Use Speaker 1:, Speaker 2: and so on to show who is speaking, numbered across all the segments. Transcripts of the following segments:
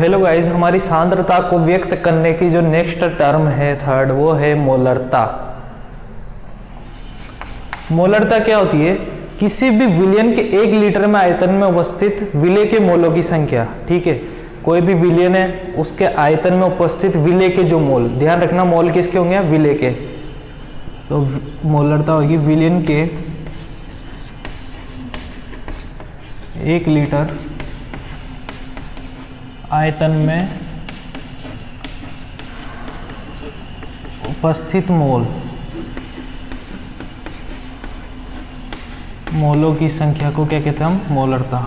Speaker 1: Hello guys, हमारी सांद्रता को व्यक्त करने की जो नेक्स्ट टर्म है थर्ड, वो है मोलरता। मोलरता क्या होती है? किसी भी विलयन के 1 लीटर में आयतन में उपस्थित विलय के मोलों की संख्या। ठीक है, कोई भी विलयन है उसके आयतन में उपस्थित विलय के जो मोल, ध्यान रखना मोल किसके होंगे? विलय के। तो मोलरता होगी विलयन के 1 लीटर आयतन में उपस्थित मोलों की संख्या को क्या कहते हैं हम? मोलरता।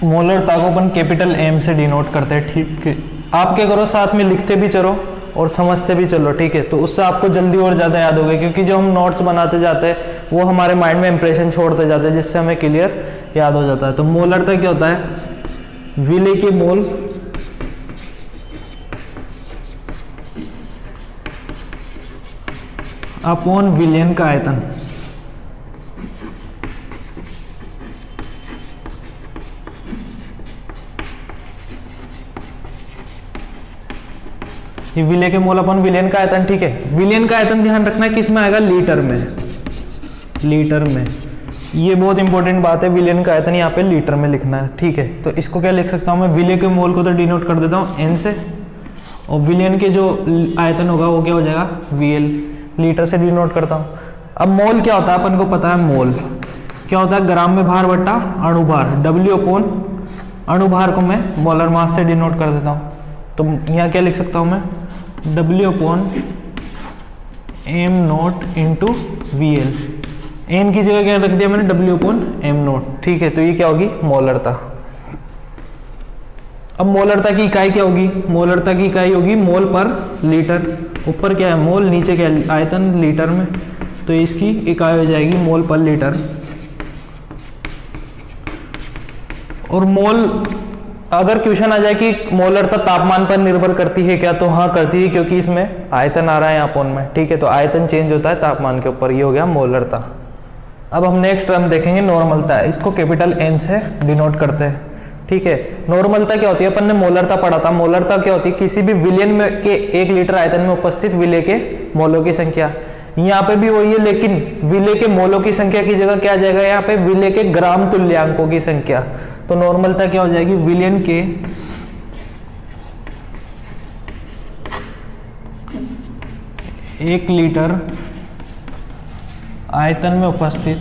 Speaker 1: मोलरता को अपन कैपिटल एम से डिनोट करते हैं। ठीक है, आप क्या करो, साथ में लिखते भी चलो और समझते भी चलो। ठीक है, तो उससे आपको जल्दी और ज़्यादा याद होगा, क्योंकि जो हम नोट्स बनाते जाते हैं वो हमारे माइंड में इंप्रेशन छोड़ते जाते हैं, जिससे हमें क्लियर याद हो जाता है। तो मोलरता क्या होता है? विलय के मोल अपॉन विलयन का आयतन। ये विलय के मोल अपन विलयन का आयतन। ठीक है, विलयन का आयतन ध्यान रखना है किस में आएगा? लीटर में। लीटर में, ये बहुत इंपॉर्टेंट बात है। विलयन का आयतन यहाँ पे लीटर में लिखना है। ठीक है, तो इसको क्या लिख सकता हूँ मैं? विलय के मोल को तो डिनोट कर देता हूँ एन से, और विलयन के जो आयतन होगा वो क्या हो जाएगा? वीएल। लीटर से डिनोट करता हूँ। अब मोल क्या होता है अपन को पता है। मोल क्या होता है? ग्राम में भार बट्टा अणुभार। डब्ल्यू अपॉन अणुभार को मैं मोलर मास से डिनोट कर देता हूँ। तो यहाँ क्या लिख सकता हूँ मैं? W upon M naught into V L. N की जगह क्या रख दिया मैंने? W upon M naught. ठीक है, तो ये क्या होगी? मोलरता। अब मोलरता की इकाई क्या होगी? मोलरता की इकाई होगी मोल पर लीटर। ऊपर क्या है? मोल, नीचे क्या है? आयतन लीटर में। तो इसकी इकाई हो जाएगी मोल पर लीटर। और मोल, अगर क्वेश्चन आ जाए कि मोलरता तापमान पर निर्भर करती है क्या, तो हाँ करती है, क्योंकि इसमें आयतन आ रहा है अपॉन में। ठीक है, तो आयतन चेंज होता है तापमान के ऊपर। ये हो गया मोलरता। अब हम नेक्स्ट टर्म देखेंगे नॉर्मलता। इसको कैपिटल एन से डिनोट करते हैं। ठीक है, नॉर्मलता क्या होती है? अपन ने मोलरता पढ़ा था। मोलरता क्या होती है? किसी भी विलयन में के 1 लीटर आयतन में उपस्थित विलय के मोलों की संख्या। यहाँ पे भी वही है, लेकिन विलय के मोलों की संख्या की जगह क्या आ जाएगा? यहाँ पे विलय के ग्राम तुल्यांकों की संख्या। तो नॉर्मलता क्या हो जाएगी? विलयन के 1 लीटर आयतन में उपस्थित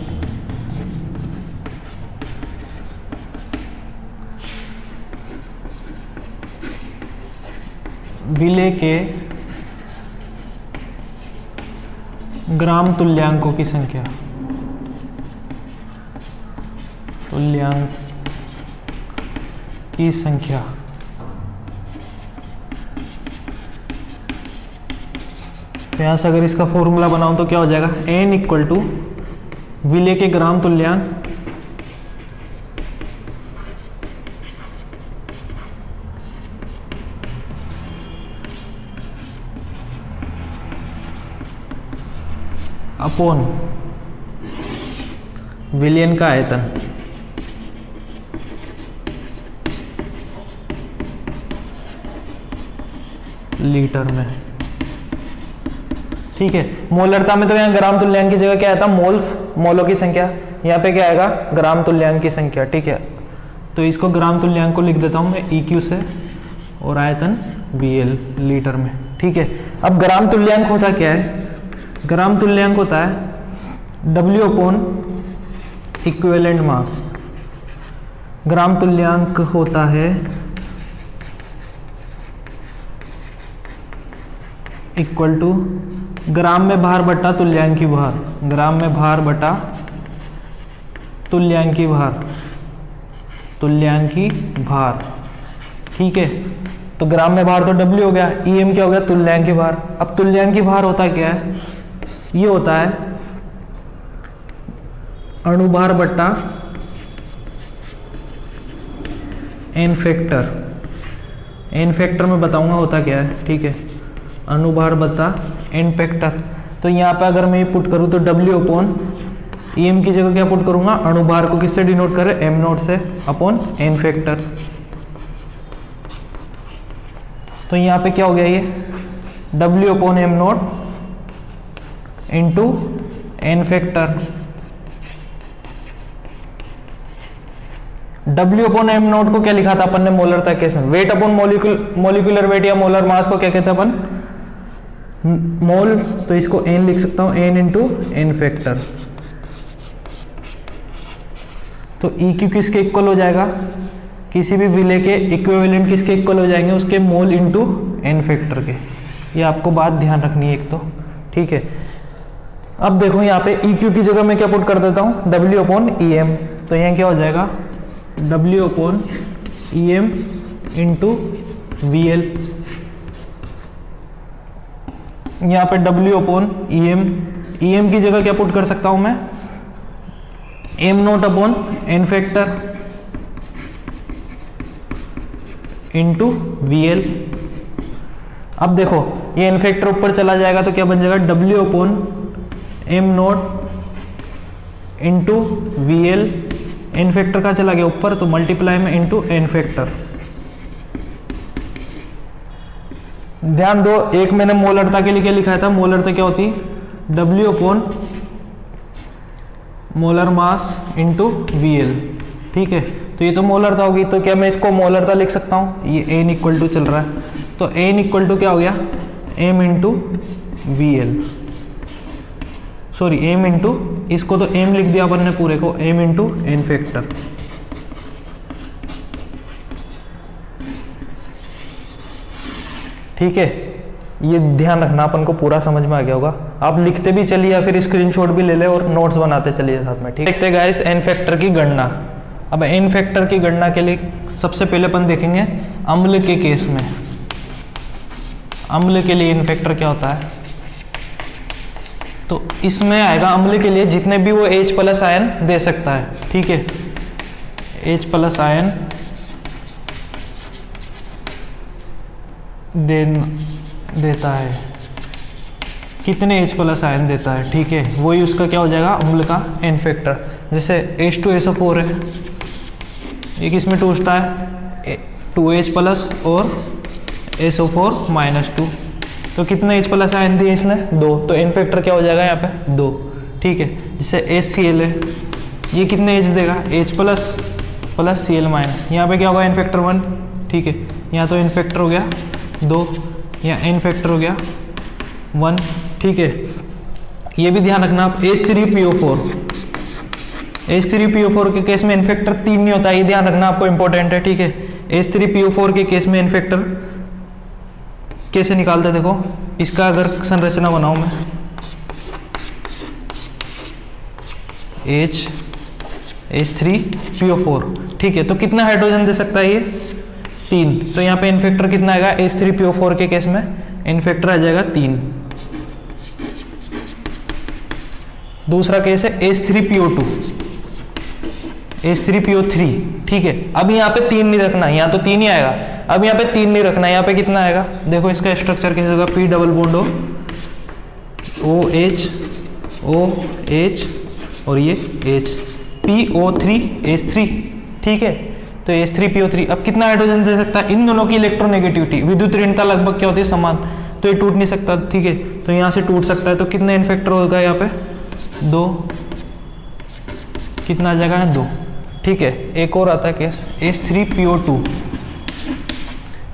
Speaker 1: विलय के ग्राम तुल्यांकों की संख्या। तुल्यांक की संख्या। तो यहां से अगर इसका फॉर्मूला बनाऊं तो क्या हो जाएगा? n इक्वल टू विलय के ग्राम तुल्यांक अपॉन विलयन का आयतन। लीटर में। ठीक है, मोलरता में तो यहाँ ग्राम तुल्यांक की जगह क्या आता? मोल्स, मोलों की संख्या। यहाँ पे क्या आएगा? ग्राम तुल्यांक की संख्या। ठीक है, तो इसको ग्राम तुल्यांक को लिख देता हूँ मैं EQ से, और आयतन VL लीटर में। ठीक है, अब ग्राम तुल्यांक होता क्या है? ग्राम तुल्यांक होता है W अपॉन इक्विवेलेंट मास। ग्राम तुल्यांक होता है इक्वल टू ग्राम में भार बटा तुल्यांकी भार। ग्राम में भार बटा तुल्यांकी भार। तुल्यांकी भार। ठीक है, तो ग्राम में भार तो W हो गया, EM क्या हो गया? तुल्यांकी भार। अब तुल्यांकी भार होता क्या है? ये होता है अणुभार बटा एन फैक्टर। एन फैक्टर में बताऊंगा होता क्या है। ठीक है, अनुभार बता एन फैक्टर। तो यहाँ पे अगर मैं ये पुट करूँ तो W अपॉन EM की जगह क्या पुट करूंगा, अणुभार को किससे डिनोट करें, m नॉट से अपॉन n फैक्टर। तो यहाँ पे क्या हो गया, ये W upon m not into n factor. W upon m not को क्या लिखा था अपन ने, मोलरता केस में। वेट अपॉन मोलिकुलर वेट या मोलर मास को क्या कहते हैं अपन, मोल। तो इसको n लिख सकता हूं, n इंटू n फैक्टर। तो EQ किसके इक्वल हो जाएगा, किसी भी विले के इक्विवेलेंट किसके इक्वल हो जाएंगे, उसके मोल इंटू n फैक्टर के। ये आपको बात ध्यान रखनी है एक तो, ठीक है। अब देखो यहाँ पे EQ की जगह मैं क्या पुट कर देता हूँ, W अपॉन EM। तो यहाँ क्या हो जाएगा, W upon EM into VL। यहाँ पे W अपॉन EM की जगह क्या पुट कर सकता हूँ मैं, m not upon n factor into VL। अब देखो ये n फैक्टर ऊपर चला जाएगा तो क्या बन जाएगा, W upon m not into VL। n factor का चला गया ऊपर तो मल्टीप्लाई में इंटू n फैक्टर। ध्यान दो, एक मैंने मोलरता के लिए क्या लिखा था, मोलरता क्या होती, W upon molar mass into VL, ठीक है। तो ये तो मोलरता होगी, तो क्या मैं इसको मोलरता लिख सकता हूँ, ये n इक्वल टू चल रहा है, तो n इक्वल टू क्या हो गया, m into VL, sorry m into, इसको तो m लिख दिया अपन ने पूरे को, m इंटू n फैक्टर। ठीक है, ये ध्यान रखना, अपन को पूरा समझ में आ गया होगा। आप लिखते भी चलिए या फिर स्क्रीनशॉट भी ले ले और नोट्स बनाते चलिए साथ में, ठीक है। देखते हैं गाइस n फैक्टर की गणना। अब n फैक्टर की गणना के लिए सबसे पहले अपन देखेंगे अम्ल के केस में। अम्ल के लिए n फैक्टर क्या होता है, तो इसमें आएगा अम्ल के लिए जितने भी वो H प्लस आयन दे सकता है, ठीक है। H प्लस आयन देता है, कितने H प्लस आयन देता है, ठीक है। वही उसका क्या हो जाएगा, अम्ल का n फैक्टर। जैसे H2SO4 है, ये किसमें टूटता है, 2H प्लस और SO4 माइनस 2। तो कितने H प्लस आयन दिए इसने, 2, तो n फैक्टर क्या हो जाएगा यहाँ पे 2, ठीक है। जैसे HCl है, ये कितने H देगा, H plus plus Cl minus, यहाँ पे क्या होगा n फैक्टर 1, ठीक है। यहाँ तो n फैक्टर हो गया 2, यहाँ n फैक्टर हो गया 1, ठीक है। ये भी ध्यान रखना आप, H3PO4 के केस में n फैक्टर 3 नहीं होता है, ये ध्यान रखना आपको इंपॉर्टेंट है, ठीक है। H3PO4 के केस में n फैक्टर कैसे निकालते, देखो इसका अगर संरचना बनाऊं मैं, H3PO4, ठीक है। तो कितना हाइड्रोजन दे सकता है ये, 3। तो यहाँ पे n फैक्टर कितना आएगा, H3PO4 के केस में n फैक्टर आ जाएगा 3। दूसरा केस है H3PO3, ठीक है। अब यहाँ पे 3 नहीं रखना, यहाँ तो 3 ही आएगा, अब यहाँ पे 3 नहीं रखना, यहाँ पे कितना आएगा, देखो इसका स्ट्रक्चर कैसे होगा, P double bond OH OH और ये H, PO3H3, ठीक है। तो H3PO3 अब कितना हाइड्रोजन दे सकता है, इन दोनों की इलेक्ट्रोनेगेटिविटी, विद्युत ऋणता लगभग क्या होती है, समान, तो ये टूट नहीं सकता, ठीक है। तो यहाँ से टूट सकता है, तो कितना n फैक्टर होगा यहाँ पे 2, कितना आ जाएगा 2, ठीक है। एक और आता है केस H3PO2,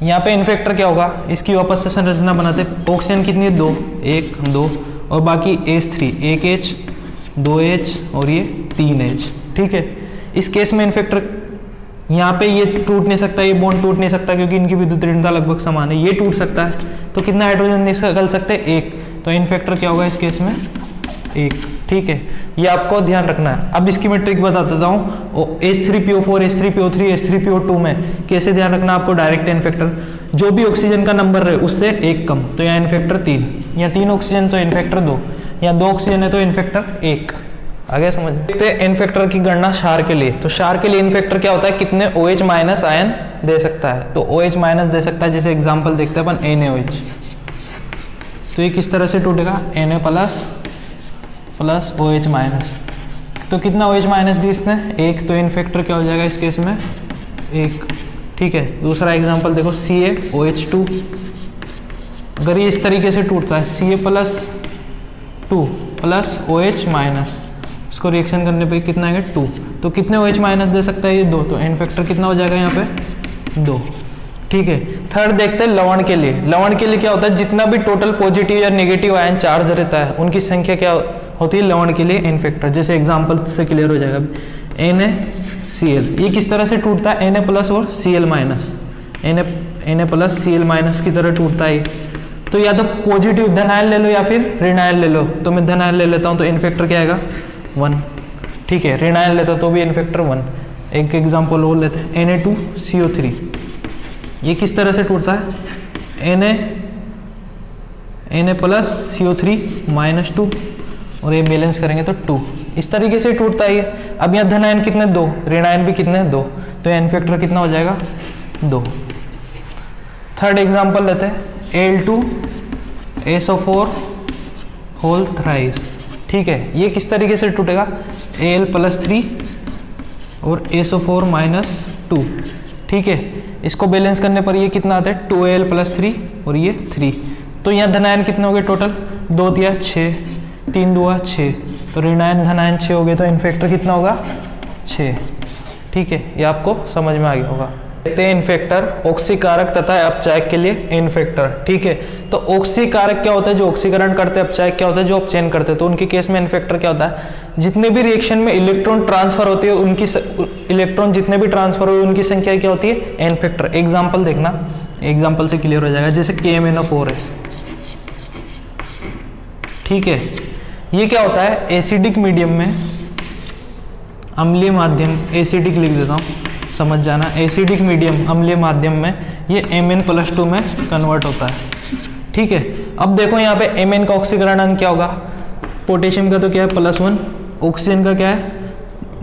Speaker 1: यहाँ पे n फैक्टर क्या होगा, इसकी वापस से संरचना बनाते, ऑक्सीजन कितनी है 2, 1 2 और बाकी H3 1H 2H और ये 3H, ठीक है। इस केस में n फैक्टर यहाँ पे ये टूट नहीं सकता, ये बॉन्ड टूट नहीं सकता क्योंकि इनकी विद्युत ऋणता लगभग समान है, ये टूट सकता है, तो कितना हाइड्रोजन निकल सकते हैं 1, तो n फैक्टर क्या होगा इस केस में 1, ठीक है। ये आपको ध्यान रखना है। अब इसकी मैं ट्रिक बता देता हूँ, H3PO4 H3PO3 H3PO2 में कैसे ध्यान रखना आपको, डायरेक्ट n फैक्टर, जो भी ऑक्सीजन का नंबर रहे उससे 1 कम, तो यहाँ n फैक्टर 3, यहाँ 3 ऑक्सीजन तो n फैक्टर 2, यहाँ 2 ऑक्सीजन है तो n फैक्टर 1। आगे समझ देखते हैं n फैक्टर की गणना क्षार के लिए। तो क्षार के लिए n फैक्टर क्या होता है, कितने OH माइनस आयन दे सकता है, तो OH माइनस दे सकता है, जैसे एग्जांपल देखते हैं अपन NaOH, तो ये किस तरह से टूटेगा, Na plus plus OH minus, तो कितना OH माइनस दी इसने, 1, तो इन फैक्टर क्या हो जाएगा इस केस में 1। ठीक है, दूसरा एग्जांपल देखो CaOH2, अगर ये इस तरीके से टूटता है Ca+2 प्लस OH माइनस, इसको रिएक्शन करने पे कितना आएगा 2, तो कितने OH माइनस दे सकता है ये 2, तो एन फैक्टर कितना हो जाएगा यहाँ पे 2। ठीक है, थर्ड देखते हैं लवण के लिए। लवण के लिए क्या होता है, जितना भी टोटल पॉजिटिव या नेगेटिव आयन चार्ज रहता है उनकी संख्या क्या होती है लवण के लिए एन फैक्टर। जैसे एग्जांपल से क्लियर हो जाएगा, NaCl ये किस तरह से टूटता है, Na प्लस और Cl minus, Na plus Cl minus की तरह टूटता है। तो या तो पॉजिटिव धन आयन ले लो या फिर ऋण आयन ले लो, तो मैं धन आयन ले लेता हूँ तो एन फैक्टर क्या आएगा 1। ठीक है, ऋण आयन लेता तो भी एन फैक्टर 1। एक एग्जांपल और लेते हैं Na2CO3, ये किस तरह से टूटता है, Na प्लस CO3 माइनस 2 और ये बैलेंस करेंगे तो 2, इस तरीके से टूटता है ये। अब यहाँ धन आयन कितने 2, ऋण आयन भी कितने 2, तो एन फैक्टर कितना हो जाएगा 2। थर्ड एग्जांपल लेते हैं Al2SO4 होल थ्राइस। ठीक है, ये किस तरीके से टूटेगा, Al+3 और SO4 माइनस 2। ठीक है, इसको बैलेंस करने पर ये कितना आता है 2Al+3 और ये 3, तो यहाँ धनायन कितने हो गए टोटल 2 तिया 6, 3 दुआ 6, तो ऋणायन धनायन 6 हो गए, तो इन फैक्टर कितना होगा 6। ठीक है, ये आपको समझ में आ गया होगा। देखते हैं इनफेक्टर ऑक्सीकारक तथा अपचायक के लिए इनफेक्टर। ठीक है, तो ऑक्सीकारक क्या होता है, जो ऑक्सीकरण करते हैं, अपचायक क्या होता है, जो अपचयन करते हैं। तो उनके केस में इनफेक्टर क्या होता है, जितने भी रिएक्शन में इलेक्ट्रॉन ट्रांसफर होती है उनकी इलेक्ट्रॉन जितने भी ट्रांसफर हुए उनकी संख्या क्या होती है इनफेक्टर। एग्जाम्पल देखना, एग्जाम्पल से क्लियर हो जाएगा। जैसे KMnO4 है, ठीक है, ये क्या होता है एसिडिक मीडियम में, अम्लीय माध्यम, एसिडिक लिख देता हूँ समझ जाना, एसिडिक मीडियम अम्लीय माध्यम में ये Mn+2 में कन्वर्ट होता है। ठीक है, अब देखो यहाँ पे Mn का ऑक्सीकरण अंक क्या होगा, पोटेशियम का तो क्या है +1, ऑक्सीजन का क्या है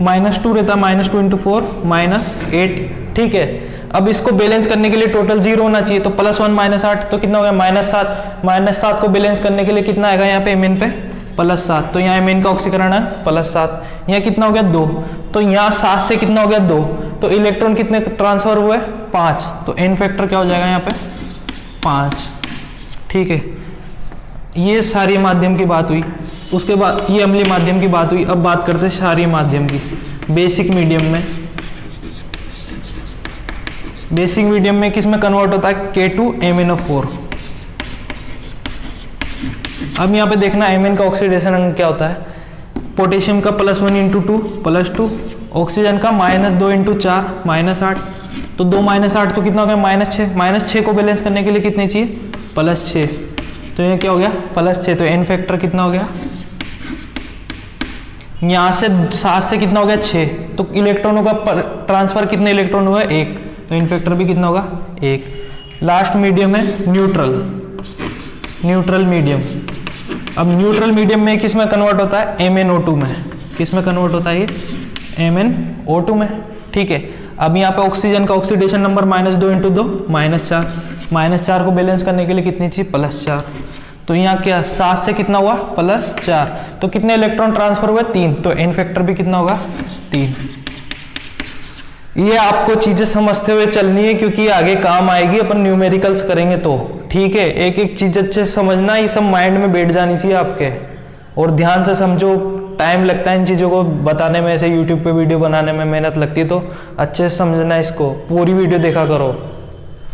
Speaker 1: -2 रहता है, -2 × 4 -8। ठीक है, अब इसको बैलेंस करने के लिए टोटल 0 होना चाहिए, तो +1 -8 तो कितना हो गया -7। -7 को बैलेंस करने के लिए कितना आएगा यहाँ पे Mn पे +7, तो यहाँ Mn का ऑक्सीकरण अंक +7। यहाँ कितना हो गया 2, तो यहाँ 7 से कितना हो गया 2, तो इलेक्ट्रॉन कितने ट्रांसफर हुए 5, तो एन फैक्टर क्या हो जाएगा यहाँ पे 5। ठीक है, ये सारी माध्यम की बात हुई, उसके बाद ये अम्लीय माध्यम की बात हुई। अब बात करते हैं क्षारीय माध्यम की। बेसिक मीडियम में, बेसिक मीडियम में किस में कन्वर्ट होता है K2MnO4। अब यहाँ पे देखना Mn का ऑक्सीडेशन अंक क्या होता है, पोटेशियम का +1 × 2 +2, ऑक्सीजन का -2 × 4 -8, तो 2 -8 तो कितना हो गया -6। -6 को बैलेंस करने के लिए कितनी चाहिए +6, तो ये क्या हो गया +6, तो एन फैक्टर कितना हो गया, यहाँ से 7 से कितना हो गया 6, तो इलेक्ट्रॉनों का ट्रांसफर कितने इलेक्ट्रॉन हुआ 1, तो इन फैक्टर भी कितना होगा 1। लास्ट मीडियम है न्यूट्रल, न्यूट्रल मीडियम। अब न्यूट्रल मीडियम में किस में कन्वर्ट होता है MnO2 में, किस में कन्वर्ट होता है ये MnO2 में। ठीक है, अब यहाँ पे ऑक्सीजन का ऑक्सीडेशन नंबर -2 × 2 -4, -4 को बैलेंस करने के लिए कितनी चाहिए +4, तो यहाँ क्या 7 से कितना हुआ +4, तो कितने इलेक्ट्रॉन ट्रांसफर हुए 3, तो एन फैक्टर भी कितना होगा 3। ये आपको चीजें समझते हुए चलनी है क्योंकि आगे काम आएगी, अपन न्यूमेरिकल्स करेंगे तो। ठीक है, एक एक चीज अच्छे से समझना, ये सब माइंड में बैठ जानी चाहिए आपके, और ध्यान से समझो। टाइम लगता है इन चीज़ों को बताने में, ऐसे यूट्यूब पे वीडियो बनाने में मेहनत लगती है, तो अच्छे से समझना, इसको पूरी वीडियो देखा करो।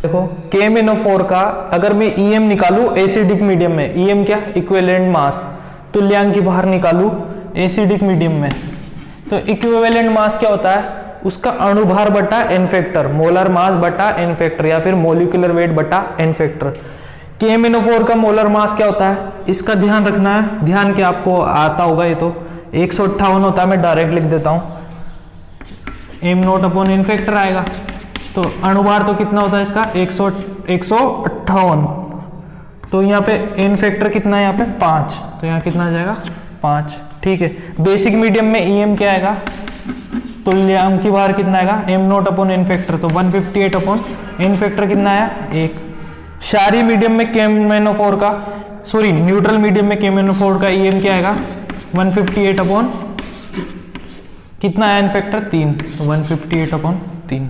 Speaker 1: देखो KMnO4 का अगर मैं EM निकालूं एसिडिक मीडियम में, EM क्या इक्विवेलेंट मास, तुल्यांक की बाहर निकालूं एसिडिक मीडियम में, तो इक्विवेलेंट मास क्या होता है, उसका अणुभार बटा एन फैक्टर, मोलर मास बटा एन फैक्टर, या फिर मोलिकुलर वेट बटा एन फैक्टर। KMnO4 का मोलर मास क्या होता है, इसका ध्यान रखना है, ध्यान के आपको आता होगा, ये तो 158 होता है, मैं डायरेक्ट लिख देता हूँ, m0 एन फैक्टर आएगा, तो अणुभार तो कितना होता है इसका 158, तो यहाँ पे एन फैक्टर कितना है यहाँ पे 5, तो यहाँ कितना आ जाएगा 5। ठीक है, बेसिक मीडियम में EM क्या आएगा, तुल्यांक की बाहर कितना आएगा m0 एन फैक्टर, तो 158 एन फैक्टर कितना आया 1। क्षारीय मीडियम में KMnO4 का, सॉरी न्यूट्रल मीडियम में KMnO4 का EM क्या आएगा 158 कितना आयन फैक्टर 3, तो 158/3।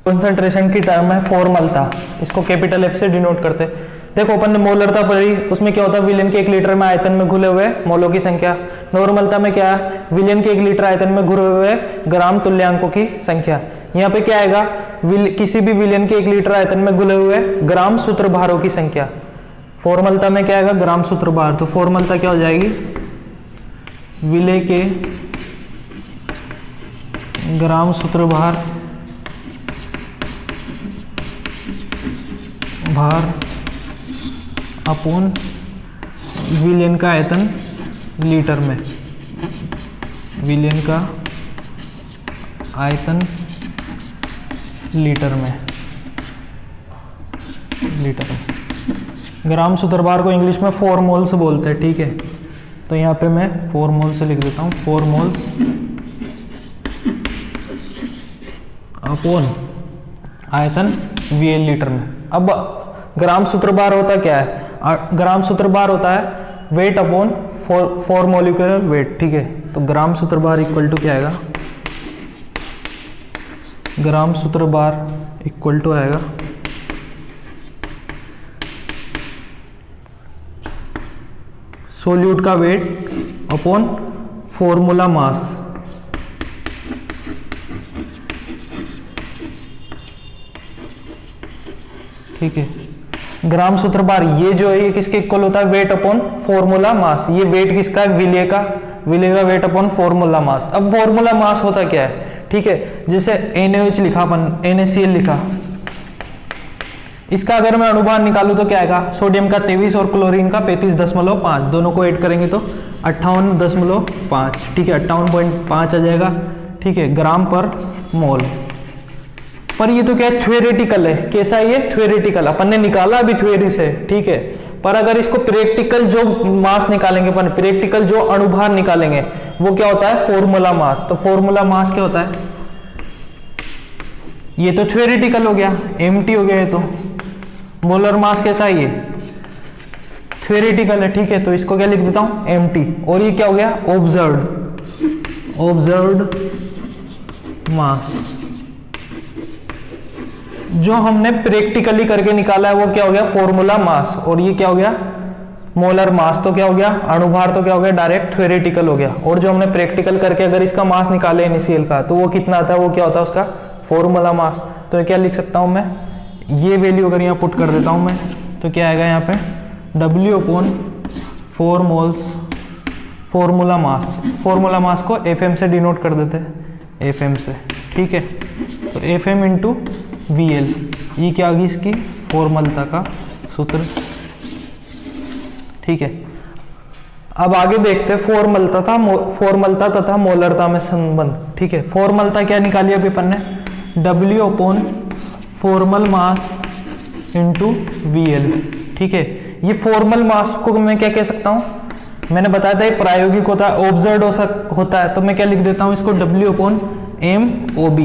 Speaker 1: कॉन्सेंट्रेशन की टर्म है फॉर्मलता, इसको कैपिटल F से डिनोट करते हैं। देखो अपन ने मोलरता पढ़ी, उसमें क्या होता है विलेन के 1 लीटर में आयतन में घुले हुए मोलों की संख्या। नॉर्मलता में क्या है, विलेन के 1 लीटर आयतन में घुले हुए ग्राम तुल्यांकों की संख्या। यहाँ पे क्या आएगा, किसी भी विलेन के 1 लीटर आयतन में घुले हुए ग्राम सूत्रभारों की संख्या। फॉर्मलता में क्या आएगा, ग्राम सूत्रभार। तो फॉर्मलता क्या हो जाएगी, विले के ग्राम सूत्रभार अपॉन विलेन का आयतन लीटर में, विलेन का आयतन लीटर में, ग्राम सूत्रभार को इंग्लिश में 4 मोल्स बोलते हैं, ठीक है। तो यहाँ पे मैं 4 मोल्स से लिख देता हूँ, 4 मोल्स अपॉन आयतन VL लीटर में। अब ग्राम सूत्रभार होता क्या है, ग्राम सूत्रभार होता है वेट अपॉन 4 मॉलिक्यूलर वेट, ठीक है। तो ग्राम सूत्रभार इक्वल टू क्या आएगा, ग्राम सूत्रभार इक्वल टू आएगा सोल्यूट का वेट अपॉन फॉर्मूला मास। ठीक है, ग्राम सूत्रभार ये जो है ये किसके इक्वल होता है, वेट अपॉन फॉर्मूला मास। ये वेट किसका है, विले का वेट अपॉन फॉर्मूला मास। अब फॉर्मूला मास होता क्या है, ठीक है, जैसे NaOH लिखा अपन, NaCl लिखा, इसका अगर मैं अनुभार निकालूं तो क्या आएगा, सोडियम का 23 और क्लोरीन का 35.5, दोनों को ऐड करेंगे तो 58.5, ठीक है, 58.5 आ जाएगा, ठीक है, ग्राम पर मोल। पर ये तो क्या है, थ्योरेटिकल है। कैसा है ये, थ्योरेटिकल, अपन ने निकाला अभी थ्योरी से, ठीक है। पर अगर इसको प्रैक्टिकल जो मास निकालेंगे अपन, प्रैक्टिकल जो अणुभार निकालेंगे वो क्या होता है, फॉर्मूला मास। तो फॉर्मूला मास क्या होता है, ये तो थ्योरेटिकल हो गया, एमटी हो गया ये तो। मोलर मास कैसा है, ये थ्योरेटिकल है, ठीक है। तो इसको क्या लिख देता हूं, एमटी। और ये क्या हो गया, ऑब्जर्व्ड मास। जो हमने प्रैक्टिकली करके निकाला है वो क्या हो गया, फॉर्मूला मास। और ये क्या हो गया, मोलर मास। तो क्या हो गया, अणुभार तो क्या हो गया, डायरेक्ट थ्योरेटिकल हो गया। और जो हमने प्रैक्टिकल करके अगर इसका मास निकाले NaCl का, तो वो कितना आता है, वो क्या होता है उसका फॉर्मूला मास। तो ये क्या लिख सकता हूं मैं, ये वैल्यू अगर यहाँ पुट कर देता हूं मैं, तो क्या आएगा यहाँ पे, W/4 moles formula mass. Formula mass को FM से डिनोट कर देते हैं, FM से, ठीक है। तो FM इंटू VL, ये क्या आ गई इसकी फॉर्मलता का सूत्र, ठीक है। अब आगे देखते हैं फॉर्मलता तथा मोलरता में संबंध, ठीक है। फॉर्मलता क्या निकाली अभी अपन ने, W/फॉर्मल मास इंटू VL, ठीक है। ये फॉर्मल मास को मैं क्या कह सकता हूं, मैंने बताया था ये प्रायोगिक होता है, ऑब्जर्व्ड होता है। तो मैं क्या लिख देता हूं इसको, W/MOB,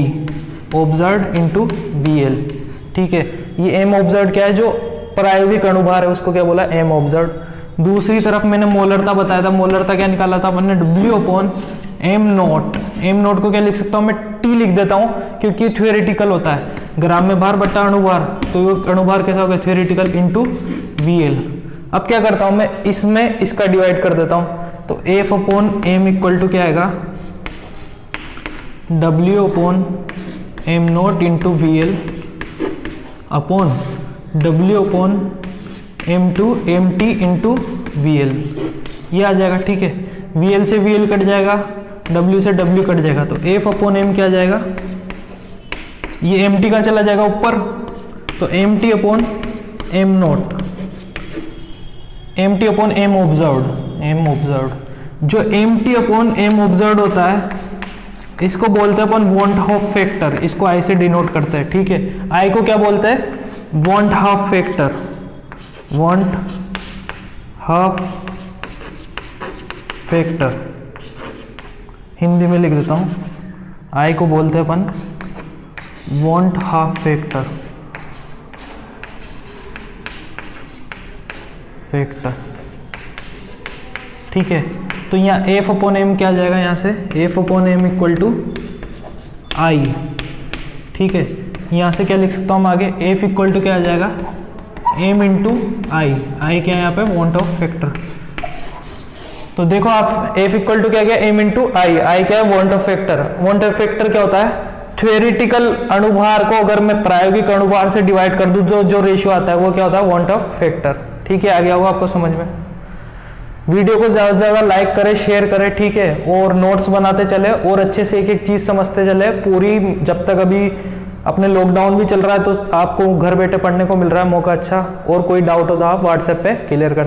Speaker 1: ऑब्जर्व्ड इंटू VL, ठीक है। ये M ऑब्जर्व्ड क्या है, जो प्रायोगिक अणुभार है उसको क्या बोला, M ऑब्जर्व्ड। दूसरी तरफ मैंने मोलरता बताया था, मोलरता क्या निकाला था मैंने, W/M0। M0 को क्या लिख सकता हूं मैं, T लिख देता हूं, क्योंकि थ्योरेटिकल होता है, ग्राम में भार बट्टा अणुभार, तो अणुभार कैसा होगा, थ्योरेटिकल इंटू VL। अब क्या करता हूं मैं, इसमें इसका डिवाइड कर देता हूं, तो F/M इक्वल टू क्या आएगा, W/M0 into VL upon W/M2 into VL, ये आ जाएगा, ठीक है। VL से VL कट जाएगा, W से W कट जाएगा, तो F/M क्या आ जाएगा, ये MT का चला जाएगा ऊपर, तो MT/M0, MT/M ऑब्जर्व्ड। जो MT/M ऑब्जर्व्ड होता है इसको बोलते हैं अपन वॉन्ट हाफ फैक्टर, इसको I से डिनोट करते हैं, ठीक है। I को क्या बोलते हैं, want half factor, want half factor, Hindi में लिख देता हूं, I को बोलते हैं अपन वॉन्ट हाफ फैक्टर, ठीक है। तो यहाँ एफ अपॉन एम क्या आ जाएगा, यहाँ से F upon M equal to I, ठीक है। यहाँ से क्या लिख सकता हूँ हम आगे, एफ इक्वल टू क्या आ जाएगा, एम इंटू आई, आई क्या है यहाँ पे, वांट ऑफ फैक्टर। तो देखो आप एफ इक्वल टू क्या गया, एम इंटू आई, आई क्या है, want of factor. Want of factor क्या होता है, थ्योरेटिकल अणुभार को अगर मैं प्रायोगिक अणुभार से डिवाइड कर दूं, जो रेशियो आता है वो क्या होता है, वांट ऑफ फैक्टर। ठीक है, आ गया होगा आपको समझ में। वीडियो को ज्यादा से ज्यादा लाइक करें, शेयर करें, ठीक है, और नोट्स बनाते चले और अच्छे से एक एक चीज समझते चले पूरी। जब तक अभी अपने लॉकडाउन भी चल रहा है तो आपको घर बैठे पढ़ने को मिल रहा है मौका अच्छा, और कोई डाउट हो तो आप व्हाट्सएप पे क्लियर कर